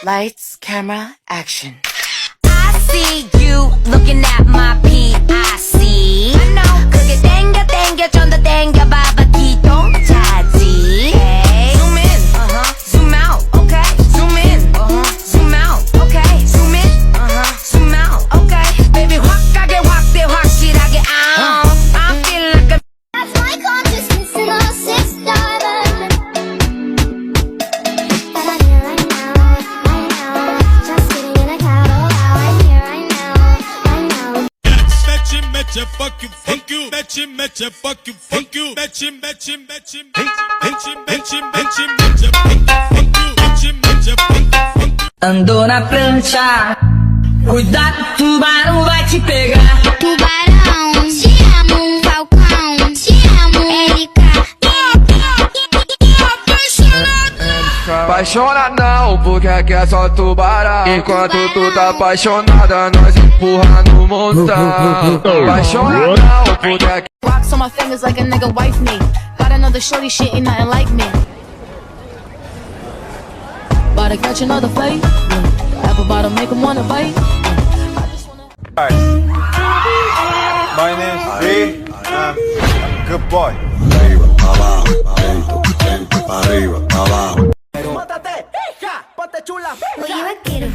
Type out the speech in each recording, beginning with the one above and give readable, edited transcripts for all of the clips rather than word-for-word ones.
Lights, camera, action. I see you looking at my PIC. I know. 그게 땡겨 땡겨 좀 더 땡겨 봐봐 기동 차지. Zoom in, zoom out, okay. Zoom in, zoom out, okay. Zoom in, zoom out, okay. Baby 확 가게 확대 확실하게 I'm feeling like a. That's my consciousness in a six diamond. But I'm here right now, just sitting in a cloud. I'm here right now. Match it, fuck you, fuck you. Match it, fuck you, fuck you. Match it, fuck you, fuck you. Andou na prancha, cuidado, tubarão vai te pegar. Tubarão, te amo, Falcão, te amo, Erika. Apaixona não, porque aqui é só tubarão. Enquanto tu tá apaixonada, nós empurra no montão. Apaixona não, porque aqui. Rocks on my fingers like a nigga wife me. Got another shorty, shit ain't nothing like me. About to catch another fight. Apple bottom make him wanna bite. I just wanna. My name's B. I'm a good boy. Oye vaquero,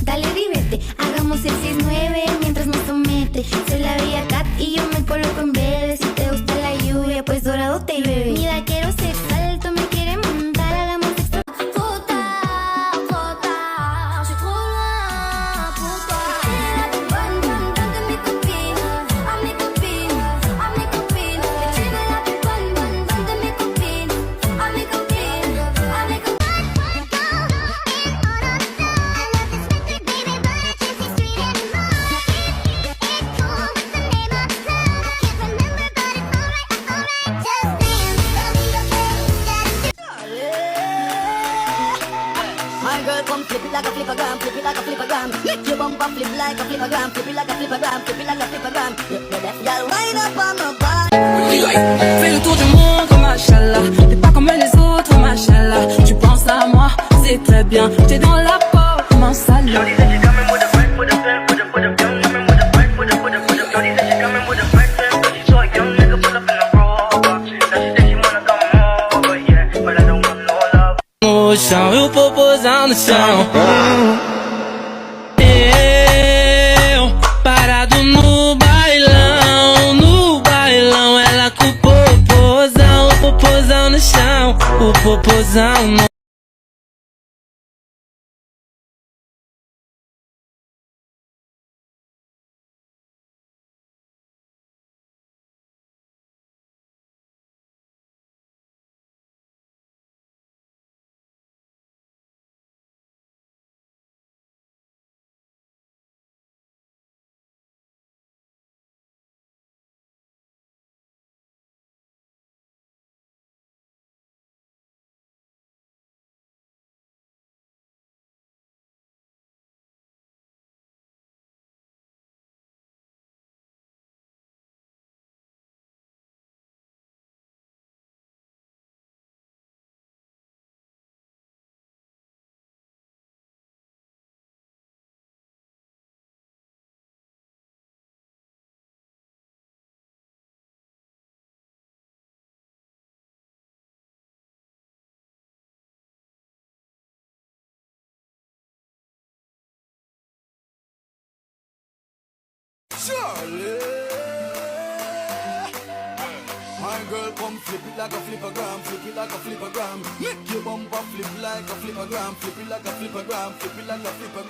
dale divierte. Hagamos el 6-9 mientras nos somete. Soy la bella cat y yo me coloco en verde. Si te gusta la lluvia, pues dorado te bebe. Mi vaquero sexual, tú me quieres montar. Hagamos extra. Puta, puta, je suis trop loin pour toi. Tu bonne, bonne, bonne de mes copines. À mes copines, à mes copines. Et tu es la plus bonne, bonne, bonne de mes copines. À mes copines, à mes copines. My girl come flip it like a flippergram, flip it like a flippergram. Make your bumper flip like a flippergram, flip it like a flippergram, flip it like a flippergram. Y'all wind up on my body. Fais le tour du monde, machallah. T'es pas comme les autres, machallah. Tu penses à moi, c'est très bien. T'es dans la peau, comme un salaud. No chão, e o popozão no chão. Eu, parado no bailão, ela com o popozão no chão, o popozão no. Charlie. My girl come flip it like a flippergram, flip it like a flippergram. Make your bumper flip like a flippergram, flip it like a flippergram, flip it like a flippergram.